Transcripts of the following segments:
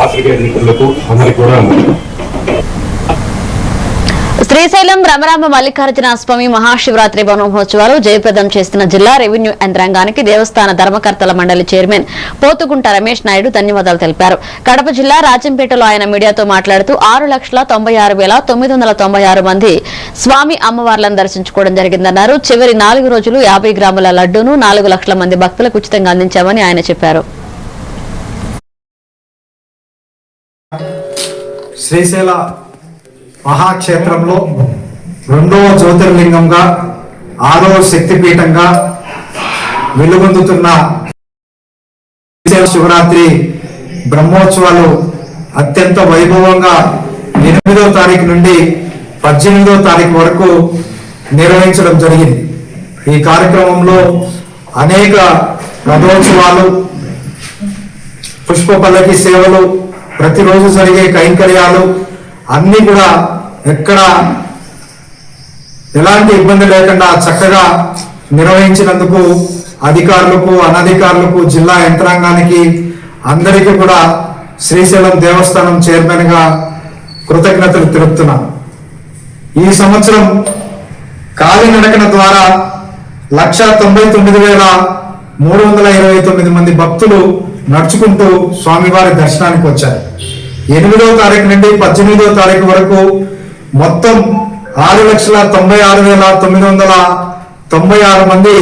పాత్రికేయ మిత్రులకు అందరికీ కూడా శ్రీశైలం రమరామ మల్లికార్జున స్వామి మహాశివరాత్రి బ్రహ్మోత్సవాలు జయప్రదం చేస్తున్న జిల్లా రెవెన్యూ యంత్రాంగానికి దేవస్థాన ధర్మకర్తల మండలి చైర్మన్ పోతుగుంట రమేష్ నాయుడు ధన్యవాదాలు తెలిపారు. కడప జిల్లా రాజంపేటలో ఆయన మీడియాతో మాట్లాడుతూ 6,96,996 మంది స్వామి అమ్మవార్లను దర్శించుకోవడం జరిగిందన్నారు. చివరి 4 రోజులు 50 గ్రాముల లడ్డూను 4 లక్షల మంది భక్తులకు ఉచితంగా అందించామని ఆయన చెప్పారు. శ్రీశైల మహాక్షేత్రంలో 2వ జ్యోతిర్లింగంగా 6వ శక్తిపీఠంగా వెలుగొందుతున్న శివరాత్రి బ్రహ్మోత్సవాలు అత్యంత వైభవంగా 8వ తారీఖు నుండి 18వ తారీఖు వరకు నిర్వహించడం జరిగింది. ఈ కార్యక్రమంలో అనేక రథోత్సవాలు, పుష్ప పల్లకి సేవలు, ప్రతిరోజు జరిగే కైంకర్యాలు అన్ని కూడా ఎక్కడ ఎలాంటి ఇబ్బంది లేకుండా చక్కగా నిర్వహించినందుకు అధికారులకు, అనధికారులకు, జిల్లా యంత్రాంగానికి అందరికీ కూడా శ్రీశైలం దేవస్థానం చైర్మన్ గా కృతజ్ఞతలు తెలుపుతున్నాను. ఈ సంవత్సరం కాలినడకన ద్వారా 1,99,329 మంది భక్తులు నడుచుకుంటూ స్వామివారి దర్శనానికి వచ్చారు. 8వ తారీఖు నుండి 18వ తారీఖు వరకు మొత్తం 6,96,996 మంది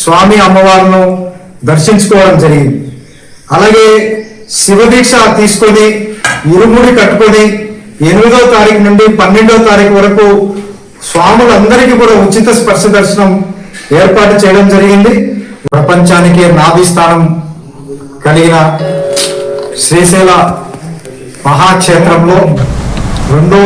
స్వామి అమ్మవారిను దర్శించుకోవడం జరిగింది. అలాగే శివదీక్ష తీసుకొని ఇరుముడి కట్టుకొని 8వ తారీఖు నుండి 12వ తారీఖు వరకు స్వాములందరికీ కూడా ఉచిత స్పర్శ దర్శనం ఏర్పాటు చేయడం జరిగింది. ప్రపంచానికి నాభి స్థానం కలిగిన శ్రీశైల మహాక్షేత్రంలో 2వ